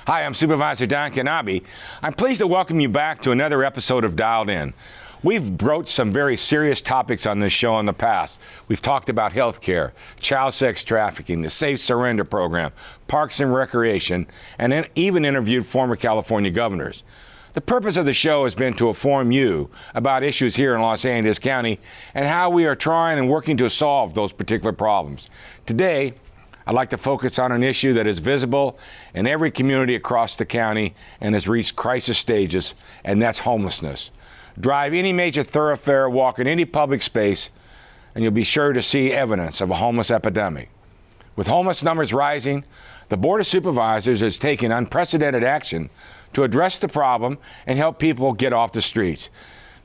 Hi, I'm Supervisor Don Knabe. I'm pleased to welcome you back to another episode of Dialed In. We've broached some very serious topics on this show in the past. We've talked about health care, child sex trafficking, the Safe Surrender program, parks and recreation, and even interviewed former California governors. The purpose of the show has been to inform you about issues here in Los Angeles County and how we are trying and working to solve those particular problems. Today, I'd like to focus on an issue that is visible in every community across the county and has reached crisis stages, and that's homelessness. Drive any major thoroughfare, walk in any public space, and you'll be sure to see evidence of a homeless epidemic. With homeless numbers rising, the Board of Supervisors has taken unprecedented action to address the problem and help people get off the streets.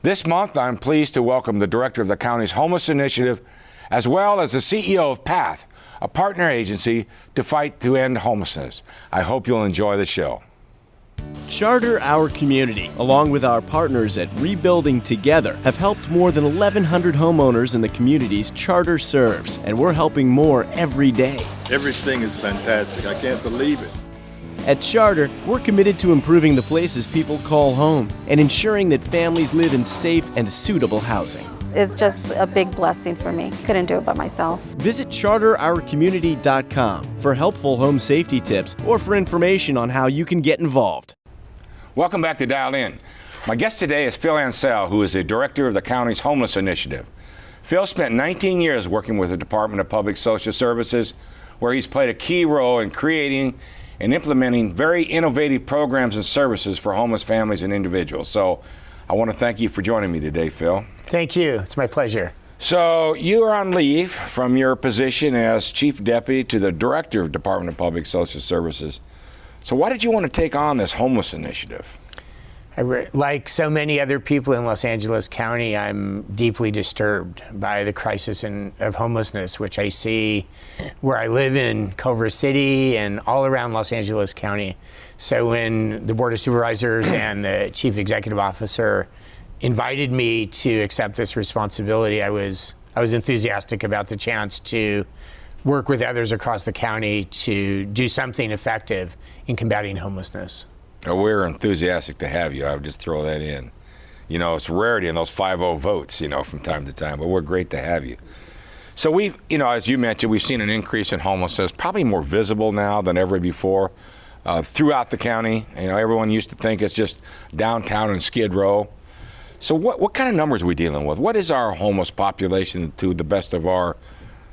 This month, I'm pleased to welcome the director of the county's Homeless Initiative, as well as the CEO of PATH, a partner agency to fight to end homelessness. I hope you'll enjoy the show. Charter Our Community, along with our partners at Rebuilding Together, have helped more than 1,100 homeowners in the communities Charter serves, and we're helping more every day. Everything is fantastic. I can't believe it. At Charter, we're committed to improving the places people call home and ensuring that families live in safe and suitable housing. It's just a big blessing for me. Couldn't do it by myself. Visit charterourcommunity.com for helpful home safety tips or for information on how you can get involved. Welcome back to Dial In. My guest today is Phil Ansell, who is the director of the county's Homeless Initiative. Phil spent 19 years working with the Department of Public Social Services, where he's played a key role in creating and implementing very innovative programs and services for homeless families and individuals. So I want to thank you for joining me today, Phil. Thank you. It's my pleasure. So you are on leave from your position as Chief Deputy to the Director of Department of Public Social Services. So why did you want to take on this homeless initiative? Like so many other people in Los Angeles County, I'm deeply disturbed by the crisis of homelessness, which I see where I live in Culver City and all around Los Angeles County. So when the Board of Supervisors and the Chief Executive Officer invited me to accept this responsibility, I was enthusiastic about the chance to work with others across the county to do something effective in combating homelessness. We're enthusiastic to have you. I would just throw that in. You know, it's a rarity in those 5-0 votes, from time to time, but we're great to have you. So we've, as you mentioned, we've seen an increase in homelessness, probably more visible now than ever before throughout the county. Everyone used to think it's just downtown and Skid Row. So what kind of numbers are we dealing with? What is our homeless population to the best of our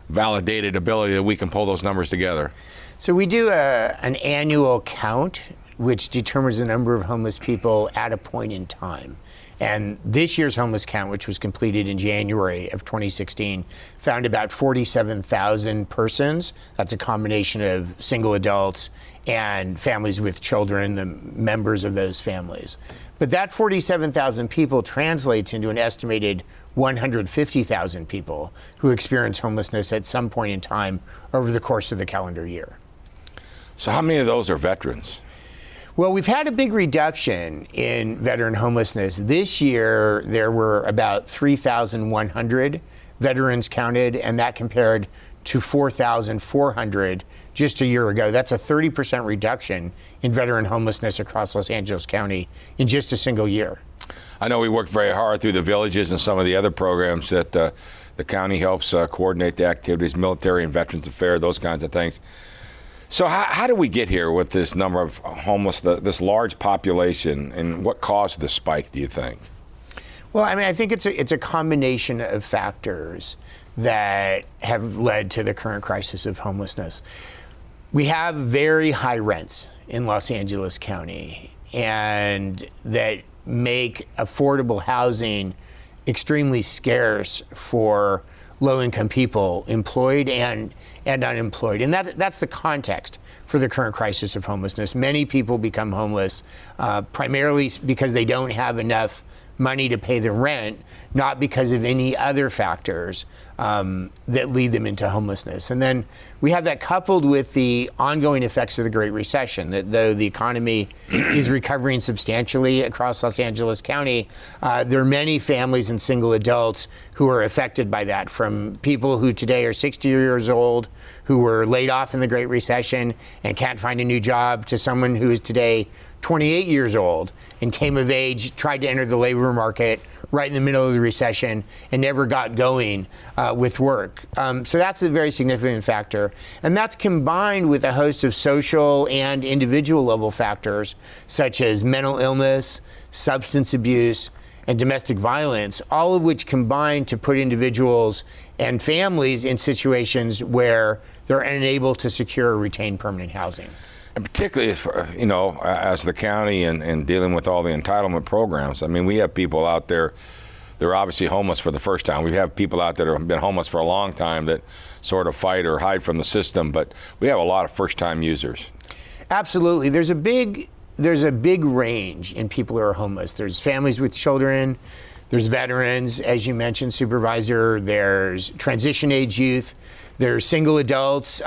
validated ability that we can pull those numbers together? So we do an annual count, which determines the number of homeless people at a point in time. And this year's homeless count, which was completed in January of 2016, found about 47,000 persons. That's a combination of single adults and families with children, the members of those families. But that 47,000 people translates into an estimated 150,000 people who experience homelessness at some point in time over the course of the calendar year. So how many of those are veterans? Well, we've had a big reduction in veteran homelessness. This year, there were about 3,100 veterans counted, and that compared to 4,400 just a year ago. That's a 30% reduction in veteran homelessness across Los Angeles County in just a single year. I know we worked very hard through the villages and some of the other programs that the county helps coordinate the activities, military and veterans affairs, those kinds of things. So how did we get here with this number of homeless, this large population, and what caused the spike, do you think? Well, I think it's a combination of factors that have led to the current crisis of homelessness. We have very high rents in Los Angeles County, and that make affordable housing extremely scarce for low-income people, employed and unemployed. And that's the context for the current crisis of homelessness. Many people become homeless primarily because they don't have enough money to pay the rent, not because of any other factors that lead them into homelessness. And then we have that coupled with the ongoing effects of the Great Recession, that though the economy is recovering substantially across Los Angeles County, there are many families and single adults who are affected by that, from people who today are 60 years old, who were laid off in the Great Recession and can't find a new job, to someone who is today 28 years old and came of age, tried to enter the labor market right in the middle of the recession and never got going with work. So that's a very significant factor. And that's combined with a host of social and individual level factors, such as mental illness, substance abuse, and domestic violence, all of which combine to put individuals and families in situations where they're unable to secure or retain permanent housing. And particularly, if, as the county and dealing with all the entitlement programs, I mean, we have people out there, they're obviously homeless for the first time. We have people out there that have been homeless for a long time that sort of fight or hide from the system, but we have a lot of first-time users. Absolutely. There's a big range in people who are homeless. There's families with children, there's veterans, as you mentioned, Supervisor, there's transition age youth, there's single adults,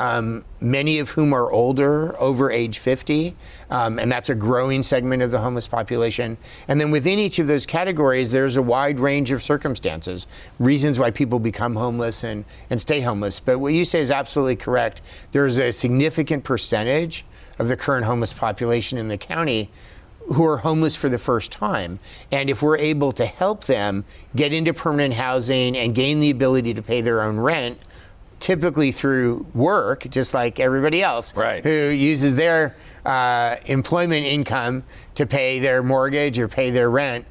many of whom are older, over age 50, and that's a growing segment of the homeless population. And then within each of those categories, there's a wide range of circumstances, reasons why people become homeless and stay homeless. But what you say is absolutely correct. There's a significant percentage of the current homeless population in the county who are homeless for the first time. And if we're able to help them get into permanent housing and gain the ability to pay their own rent, typically through work, just like everybody else, right, who uses their employment income to pay their mortgage or pay their rent,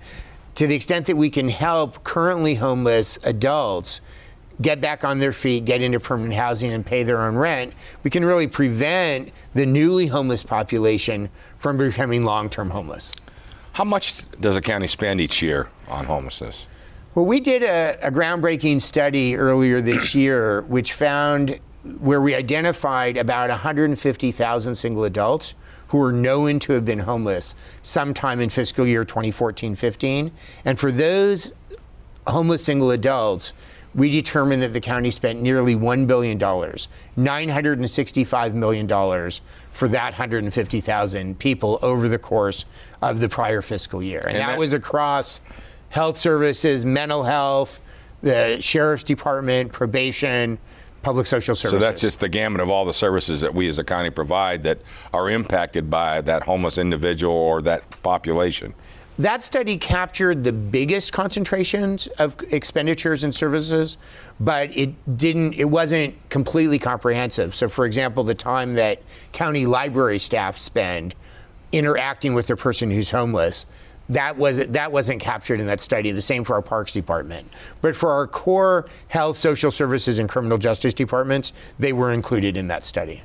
to the extent that we can help currently homeless adults get back on their feet, get into permanent housing and pay their own rent, we can really prevent the newly homeless population from becoming long-term homeless. How much does the county spend each year on homelessness? Well, we did a groundbreaking study earlier this year, which found where we identified about 150,000 single adults who were known to have been homeless sometime in fiscal year 2014-15. And for those homeless single adults, we determined that the county spent nearly $1 billion, $965 million for that 150,000 people over the course of the prior fiscal year. And that was across health services, mental health, the sheriff's department, probation, public social services. So that's just the gamut of all the services that we as a county provide that are impacted by that homeless individual or that population. That study captured the biggest concentrations of expenditures and services, but it wasn't completely comprehensive. So for example, the time that county library staff spend interacting with the person who's homeless, that wasn't captured in that study. The same for our parks department. But for our core health, social services, and criminal justice departments, they were included in that study.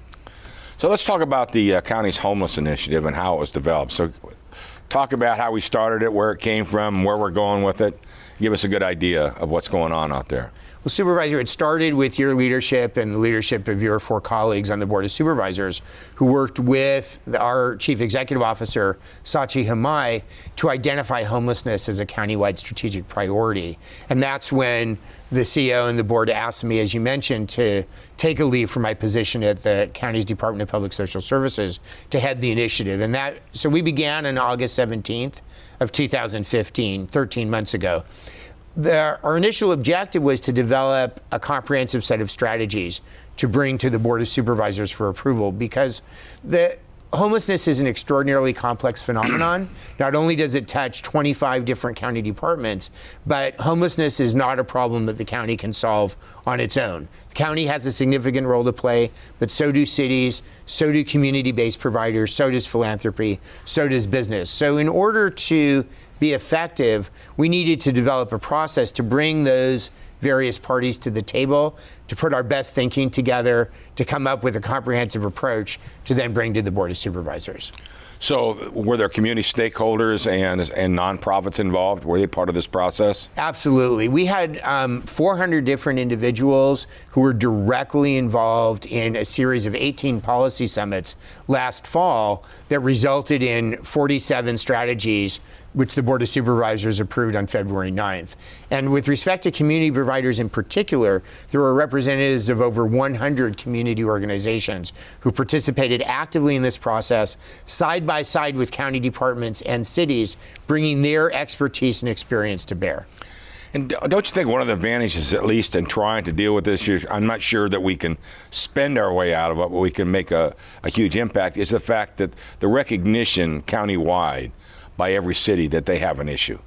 So let's talk about the county's homeless initiative and how it was developed. So talk about how we started it, where it came from, where we're going with it. Give us a good idea of what's going on out there. Well, Supervisor, it started with your leadership and the leadership of your 4 colleagues on the Board of Supervisors who worked with our Chief Executive Officer, Sachi Hamai, to identify homelessness as a countywide strategic priority. And that's when the CEO and the board asked me, as you mentioned, to take a leave from my position at the county's Department of Public Social Services to head the initiative. And so we began on August 17th of 2015, 13 months ago. Our initial objective was to develop a comprehensive set of strategies to bring to the Board of Supervisors for approval, because homelessness is an extraordinarily complex phenomenon. Not only does it touch 25 different county departments, but homelessness is not a problem that the county can solve on its own. The county has a significant role to play, but so do cities, so do community-based providers, so does philanthropy, so does business. So in order to be effective, we needed to develop a process to bring those various parties to the table, to put our best thinking together, to come up with a comprehensive approach to then bring to the Board of Supervisors. So were there community stakeholders and nonprofits involved? Were they part of this process? Absolutely. We had 400 different individuals who were directly involved in a series of 18 policy summits last fall that resulted in 47 strategies which the Board of Supervisors approved on February 9th. And with respect to community providers in particular, there were representatives of over 100 community organizations who participated actively in this process, side by side with county departments and cities, bringing their expertise and experience to bear. And don't you think one of the advantages, at least in trying to deal with this, I'm not sure that we can spend our way out of it, but we can make a huge impact, is the fact that the recognition countywide by every city that they have an issue.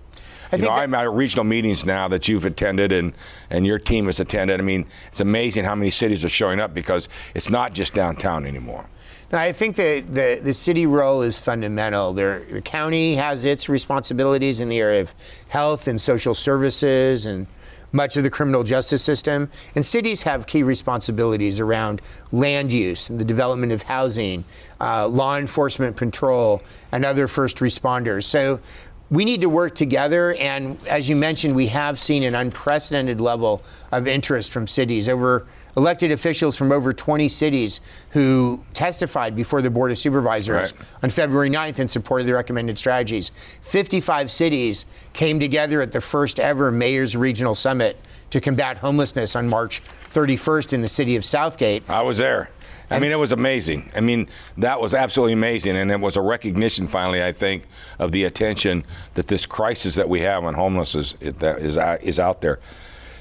I'm at regional meetings now that you've attended and your team has attended. I mean, it's amazing how many cities are showing up because it's not just downtown anymore. No, I think that the city role is fundamental. The county has its responsibilities in the area of health and social services and much of the criminal justice system. And cities have key responsibilities around land use and the development of housing, law enforcement control, and other first responders. So we need to work together, and as you mentioned, we have seen an unprecedented level of interest from cities. Elected officials from over 20 cities who testified before the Board of Supervisors on February 9th in support of the recommended strategies. 55 cities came together at the first ever Mayor's Regional Summit to combat homelessness on March 31st in the city of Southgate. I was there. I mean, it was amazing. I mean, that was absolutely amazing. And it was a recognition, finally, I think, of the attention that this crisis that we have on homelessness is out there.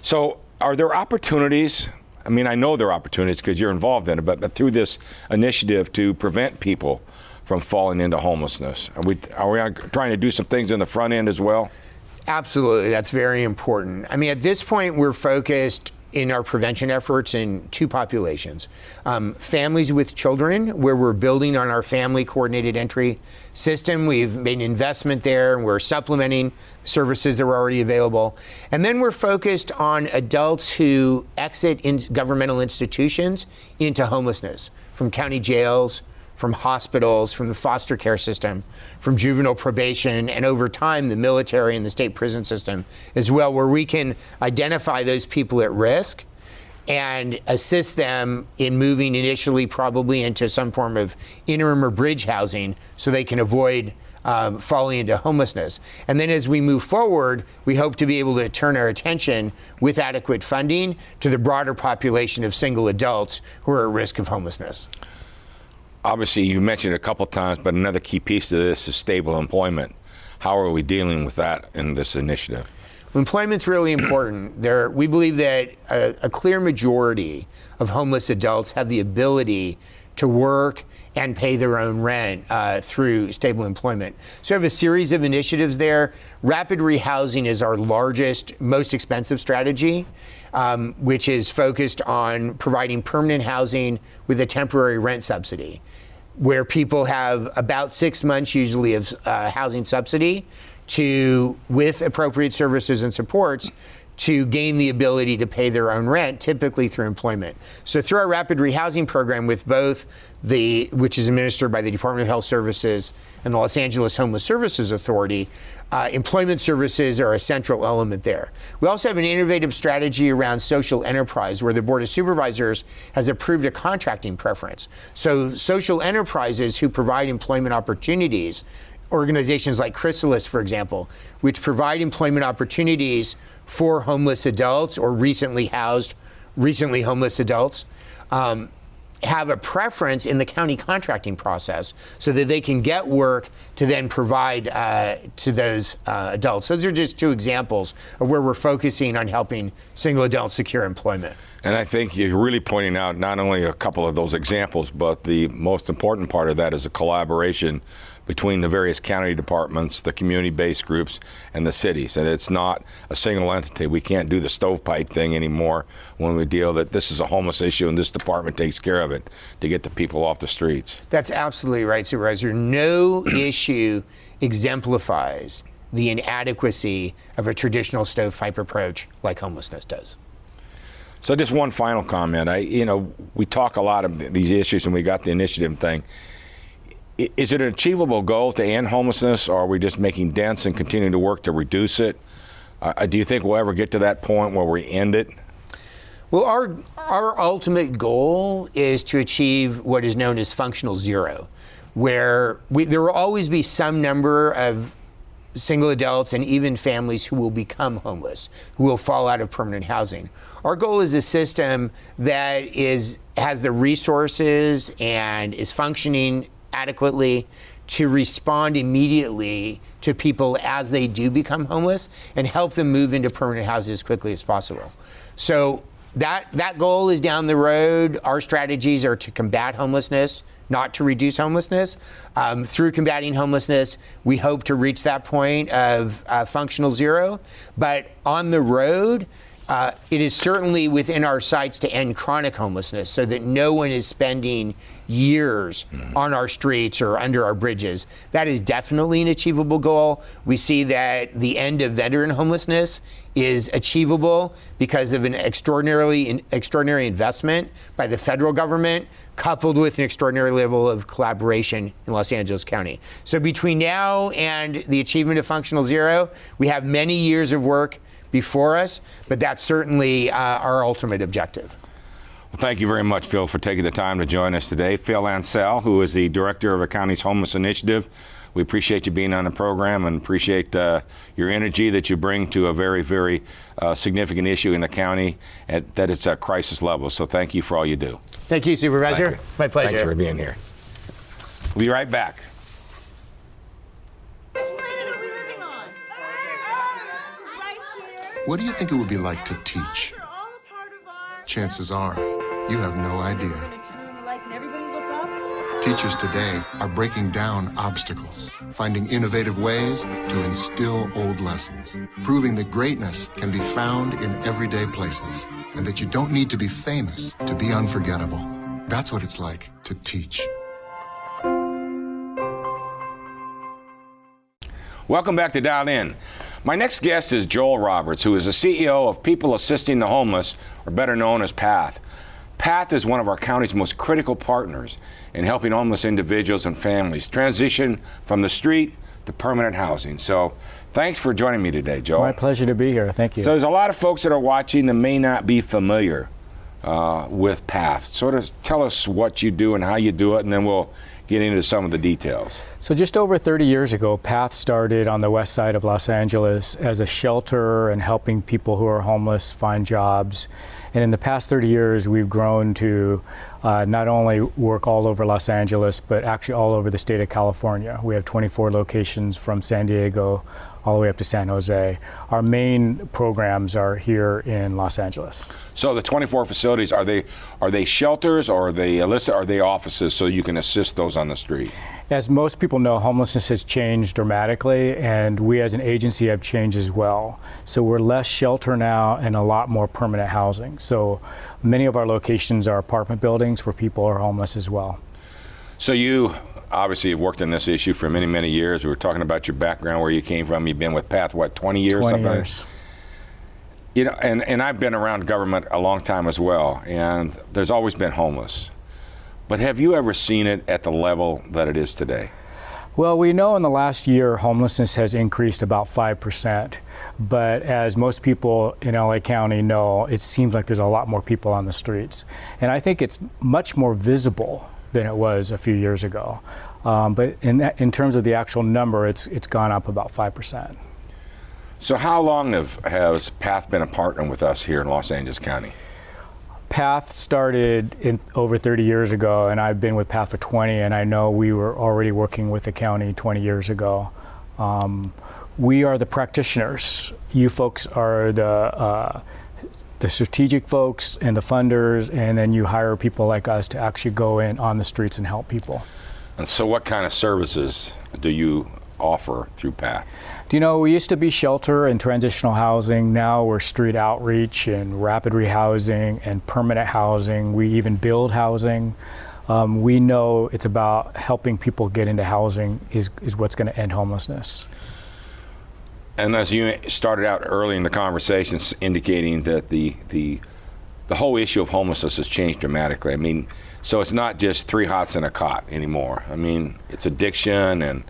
So are there opportunities? I mean, I know there are opportunities because you're involved in it, but through this initiative to prevent people from falling into homelessness, are we trying to do some things in the front end as well? Absolutely. That's very important. I mean, at this point, we're focused in our prevention efforts in two populations. Families with children, where we're building on our family coordinated entry system. We've made an investment there, and we're supplementing services that were already available. And then we're focused on adults who exit in governmental institutions into homelessness, from county jails, from hospitals, from the foster care system, from juvenile probation, and over time, the military and the state prison system as well, where we can identify those people at risk and assist them in moving initially probably into some form of interim or bridge housing so they can avoid falling into homelessness. And then as we move forward, we hope to be able to turn our attention with adequate funding to the broader population of single adults who are at risk of homelessness. Obviously, you mentioned it a couple times, but another key piece to this is stable employment. How are we dealing with that in this initiative? Employment's really important. We believe that a clear majority of homeless adults have the ability to work and pay their own rent through stable employment. So we have a series of initiatives there. Rapid rehousing is our largest, most expensive strategy, which is focused on providing permanent housing with a temporary rent subsidy, where people have about 6 months usually of housing subsidy with appropriate services and supports to gain the ability to pay their own rent, typically through employment. So through our rapid rehousing program with both which is administered by the Department of Health Services and the Los Angeles Homeless Services Authority, employment services are a central element there. We also have an innovative strategy around social enterprise where the Board of Supervisors has approved a contracting preference. So social enterprises who provide employment opportunities, organizations like Chrysalis, for example, which provide employment opportunities for homeless adults or recently homeless adults, have a preference in the county contracting process so that they can get work to then provide to those adults. Those are just two examples of where we're focusing on helping single adults secure employment. And I think you're really pointing out not only a couple of those examples, but the most important part of that is a collaboration between the various county departments, the community-based groups, and the cities. And it's not a single entity. We can't do the stovepipe thing anymore when we deal that this is a homeless issue and this department takes care of it to get the people off the streets. That's absolutely right, Supervisor. No issue exemplifies the inadequacy of a traditional stovepipe approach like homelessness does. So just one final comment. We talk a lot of these issues and we got the initiative thing. Is it an achievable goal to end homelessness, or are we just making dents and continuing to work to reduce it? Do you think we'll ever get to that point where we end it? Well, our ultimate goal is to achieve what is known as functional zero, where there will always be some number of single adults and even families who will become homeless, who will fall out of permanent housing. Our goal is a system that has the resources and is functioning adequately to respond immediately to people as they do become homeless and help them move into permanent housing as quickly as possible. So that goal is down the road. Our strategies are to combat homelessness, not to reduce homelessness. Through combating homelessness, we hope to reach that point of functional zero. But on the road, it is certainly within our sights to end chronic homelessness so that no one is spending years on our streets or under our bridges. That is definitely an achievable goal. We see that the end of veteran homelessness is achievable because of an extraordinary investment by the federal government, coupled with an extraordinary level of collaboration in Los Angeles County. So between now and the achievement of functional zero, we have many years of work before us, but that's certainly our ultimate objective. Well, thank you very much, Phil, for taking the time to join us today. Phil Ansell, who is the director of the county's Homeless Initiative. We appreciate you being on the program and appreciate your energy that you bring to a very, very significant issue in the county that it's at crisis level. So thank you for all you do. Thank you, Supervisor. Thank you. My pleasure. Thanks for being here. We'll be right back. Which planet are we living on? Earth, right here. What do you think it would be like to teach? They're all a part of our... Chances are, you have no idea. We're gonna turn on the lights and everybody look up. Teachers today are breaking down obstacles, finding innovative ways to instill old lessons, proving that greatness can be found in everyday places, and that you don't need to be famous to be unforgettable. That's what it's like to teach. Welcome back to Dialed In. My next guest is Joel Roberts, who is the CEO of People Assisting the Homeless, or better known as PATH. PATH is one of our county's most critical partners in helping homeless individuals and families transition from the street to permanent housing. So thanks for joining me today, Joel. It's my pleasure to be here. Thank you. So there's a lot of folks that are watching that may not be familiar with PATH. Sort of tell us what you do and how you do it, and then we'll get into some of the details. So just over 30 years ago, PATH started on the west side of Los Angeles as a shelter and helping people who are homeless find jobs. And in the past 30 years, we've grown to not only work all over Los Angeles, but actually all over the state of California. We have 24 locations from San Diego all the way up to San Jose. Our main programs are here in Los Angeles. So the 24 facilities, are they shelters, or are they offices so you can assist those on the street? As most people know, homelessness has changed dramatically, and we as an agency have changed as well. So we're less shelter now and a lot more permanent housing. So many of our locations are apartment buildings for people who are homeless as well. So you obviously have worked on this issue for many, many years. We were talking about your background, where you came from. You've been with PATH, what, 20 years? 20 years. You know, and I've been around government a long time as well, and there's always been homeless. But have you ever seen it at the level that it is today? Well, we know in the last year homelessness has increased about 5%, but as most people in LA County know, it seems like there's a lot more people on the streets. And I think it's much more visible than it was a few years ago. But in terms of the actual number, it's gone up about 5%. So how long has PATH been a partner with us here in Los Angeles County? PATH started over 30 years ago, and I've been with PATH for 20, and I know we were already working with the county 20 years ago. We are the practitioners. You folks are the strategic folks and the funders, and then you hire people like us to actually go in on the streets and help people. And so what kind of services do you offer through PATH? Do you know, we used to be shelter and transitional housing. Now we're street outreach and rapid rehousing and permanent housing. We even build housing. We know it's about helping people get into housing is what's going to end homelessness. And as you started out early in the conversations indicating that the whole issue of homelessness has changed dramatically. I mean, so it's not just 3 hots and a cot anymore. I mean, it's addiction and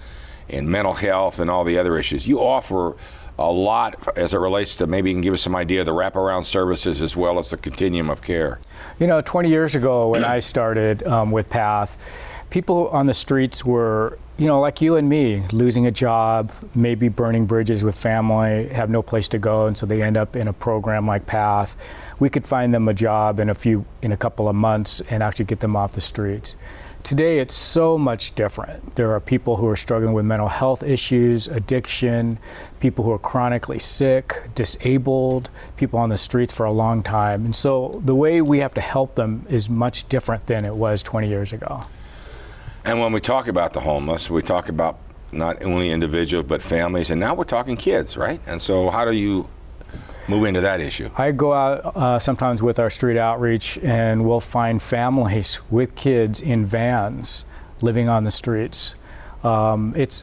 mental health and all the other issues. You offer a lot as it relates to, maybe you can give us some idea of the wraparound services as well as the continuum of care. You know, 20 years ago when I started with PATH, people on the streets were like you and me, losing a job, maybe burning bridges with family, have no place to go, and so they end up in a program like PATH. We could find them a job in a couple of months and actually get them off the streets. Today, it's so much different. There are people who are struggling with mental health issues, addiction, people who are chronically sick, disabled, people on the streets for a long time. And so the way we have to help them is much different than it was 20 years ago. And when we talk about the homeless, we talk about not only individuals but families, and now we're talking kids, right? And so how do you move into that issue? I go out sometimes with our street outreach, and we'll find families with kids in vans living on the streets. It's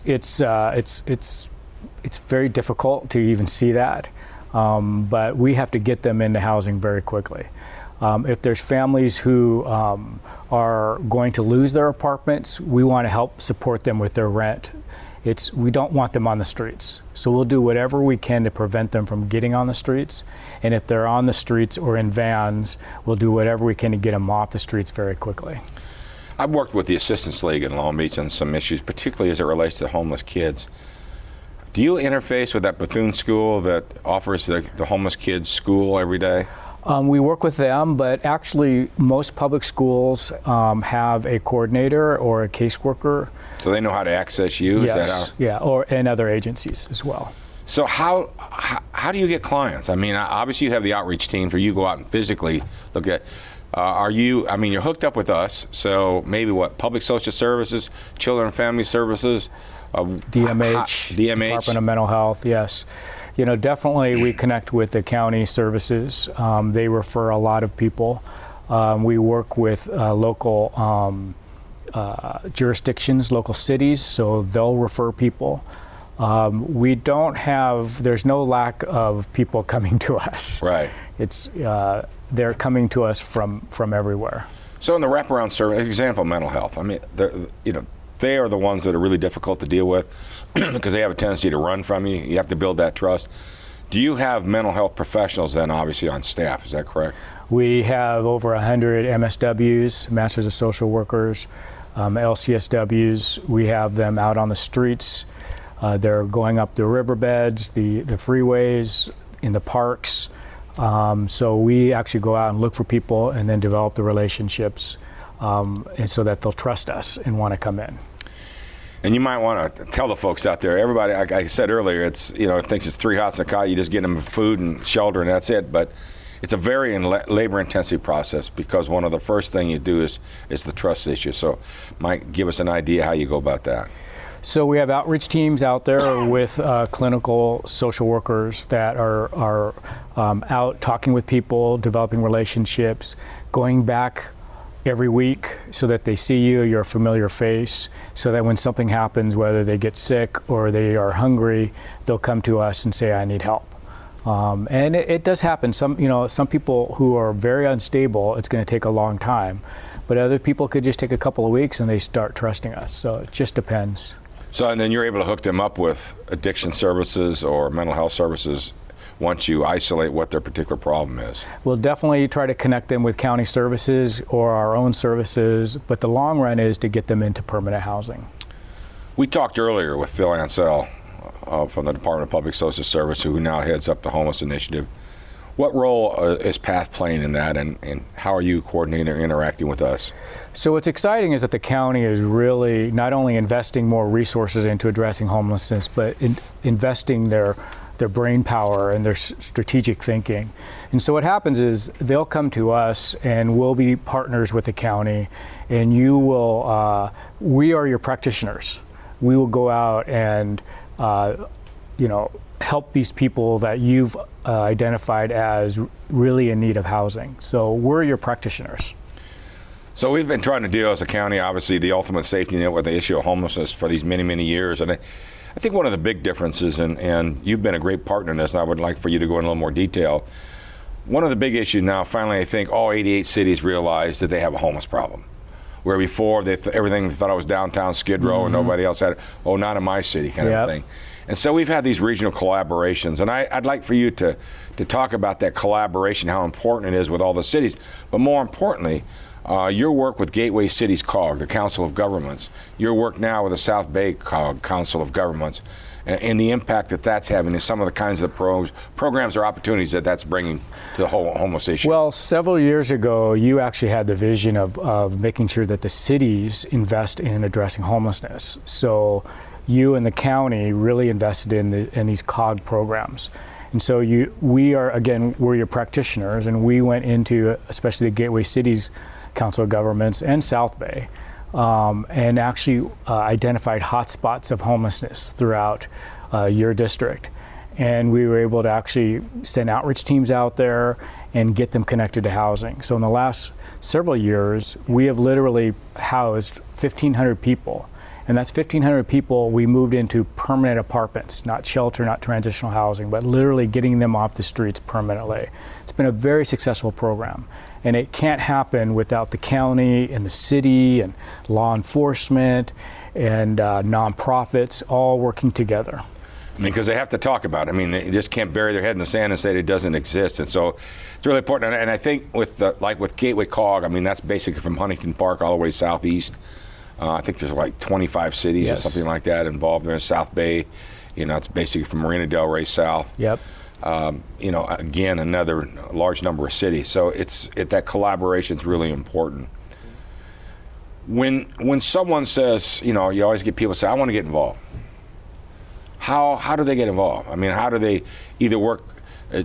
very difficult to even see that, but we have to get them into housing very quickly. If there's families who are going to lose their apartments, we want to help support them with their rent. We don't want them on the streets. So we'll do whatever we can to prevent them from getting on the streets. And if they're on the streets or in vans, we'll do whatever we can to get them off the streets very quickly. I've worked with the Assistance League in Long Beach on some issues, particularly as it relates to homeless kids. Do you interface with that Bethune school that offers the homeless kids school every day? We work with them, but actually most public schools have a coordinator or a caseworker. So they know how to access you? Yes, Is that how? yeah, and other agencies as well. So how do you get clients? I mean, obviously you have the outreach teams where you go out and physically look at. You're hooked up with us, so maybe public social services, children and family services, DMH, DMH, Department of Mental Health, yes. Definitely we connect with the county services. They refer a lot of people. We work with local jurisdictions, local cities, so they'll refer people. There's no lack of people coming to us. Right. They're coming to us from everywhere. So in the wraparound service, example, mental health. I mean, they are the ones that are really difficult to deal with because they have a tendency to run from you. You have to build that trust. Do you have mental health professionals then obviously on staff? Is that correct? We have over 100 MSWs, Masters of Social Workers, LCSWs. We have them out on the streets. They're going up the riverbeds, the freeways, in the parks. So we actually go out and look for people and then develop the relationships and so that they'll trust us and want to come in. And you might want to tell the folks out there, everybody, like I said earlier, thinks it's 3 hots and a cot, you just get them food and shelter and that's it. But it's a very labor-intensive process because one of the first thing you do is the trust issue. So Mike, give us an idea how you go about that. So we have outreach teams out there with clinical social workers that are out talking with people, developing relationships, going back every week so that they see you're a familiar face, so that when something happens, whether they get sick or they are hungry, they'll come to us and say, I need help. And it does happen. Some people who are very unstable, it's going to take a long time. But other people could just take a couple of weeks and they start trusting us. So it just depends. So, and then you're able to hook them up with addiction services or mental health services once you isolate what their particular problem is. We'll definitely try to connect them with county services or our own services, but the long run is to get them into permanent housing. We talked earlier with Phil Ansell from the Department of Public Social Service, who now heads up the Homeless Initiative. What role is PATH playing in that, and how are you coordinating or interacting with us? So what's exciting is that the county is really not only investing more resources into addressing homelessness, but investing their brain power and their strategic thinking. And so what happens is they'll come to us and we'll be partners with the county, and we are your practitioners. We will go out and help these people that you've identified as really in need of housing. So we're your practitioners. So we've been trying to deal as a county, obviously, the ultimate safety net with the issue of homelessness for these many, many years. And I think one of the big differences, and you've been a great partner in this, and I would like for you to go in a little more detail. One of the big issues now, finally, I think all 88 cities realize that they have a homeless problem. Where before, everything they thought it was downtown Skid Row and nobody else had it. Oh, not in my city kind of thing. And so we've had these regional collaborations, and I'd like for you to talk about that collaboration, how important it is with all the cities. But more importantly, your work with Gateway Cities COG, the Council of Governments, your work now with the South Bay COG, Council of Governments, and the impact that that's having, and some of the kinds of programs or opportunities that that's bringing to the whole homeless issue. Well, several years ago, you actually had the vision of making sure that the cities invest in addressing homelessness. So you and the county really invested in these COG programs. And so we're your practitioners, and we went into, especially the Gateway Cities Council of Governments and South Bay, and actually identified hotspots of homelessness throughout your district. And we were able to actually send outreach teams out there and get them connected to housing. So in the last several years, we have literally housed 1,500 people. And that's 1,500 people we moved into permanent apartments, not shelter, not transitional housing, but literally getting them off the streets permanently. It's been a very successful program. And it can't happen without the county and the city and law enforcement and nonprofits all working together. I mean, because they have to talk about it. I mean, they just can't bury their head in the sand and say it doesn't exist. And so it's really important. And I think with Gateway COG, I mean, that's basically from Huntington Park all the way southeast. I think there's like 25 cities or something like that involved there in South Bay. It's basically from Marina Del Rey south. Yep. Again, another large number of cities. So that collaboration is really important. When someone says, you always get people say, I want to get involved. How do they get involved? I mean, how do they either work?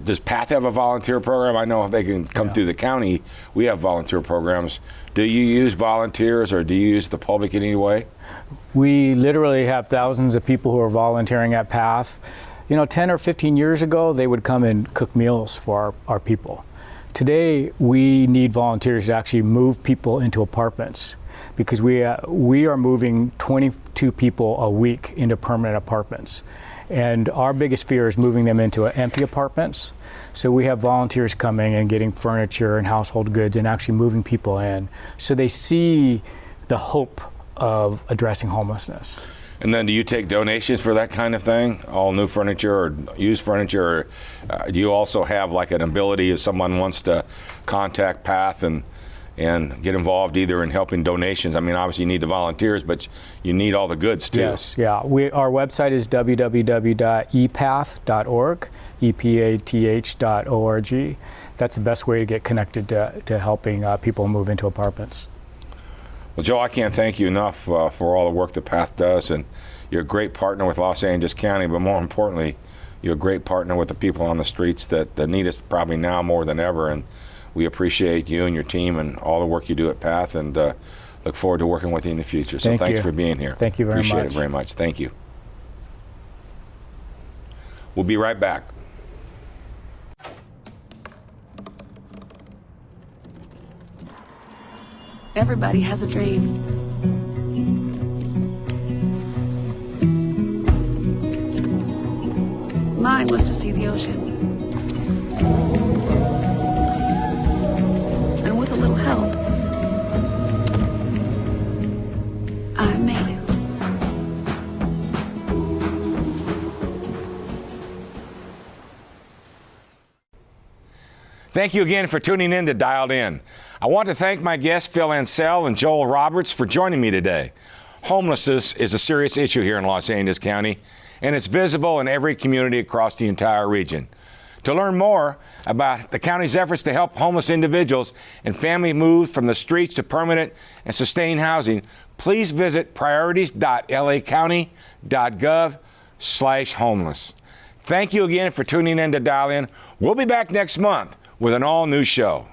Does PATH have a volunteer program? I know if they can come through the county, we have volunteer programs. Do you use volunteers, or do you use the public in any way? We literally have thousands of people who are volunteering at PATH. 10 or 15 years ago, they would come and cook meals for our people. Today, we need volunteers to actually move people into apartments, because we are moving 22 people a week into permanent apartments. And our biggest fear is moving them into empty apartments. So we have volunteers coming and getting furniture and household goods and actually moving people in, so they see the hope of addressing homelessness. And then do you take donations for that kind of thing? All new furniture or used furniture? Or do you also have like an ability if someone wants to contact PATH and get involved either in helping donations? I mean, obviously you need the volunteers, but you need all the goods too. Yes, yeah. Our website is www.epath.org, EPATH.org. That's the best way to get connected to helping people move into apartments. Well, Joe, I can't thank you enough for all the work that PATH does, and you're a great partner with Los Angeles County, but more importantly, you're a great partner with the people on the streets that need us probably now more than ever. And we appreciate you and your team and all the work you do at PATH, and look forward to working with you in the future. So thanks for being here. Thank you very much. Appreciate it very much. Thank you. We'll be right back. Everybody has a dream. Mine was to see the ocean. And with a little help, I made it. Thank you again for tuning in to Dialed In. I want to thank my guests, Phil Ansell and Joel Roberts, for joining me today. Homelessness is a serious issue here in Los Angeles County, and it's visible in every community across the entire region. To learn more about the county's efforts to help homeless individuals and families move from the streets to permanent and sustained housing, please visit priorities.lacounty.gov/homeless. Thank you again for tuning in to Dial In. We'll be back next month with an all-new show.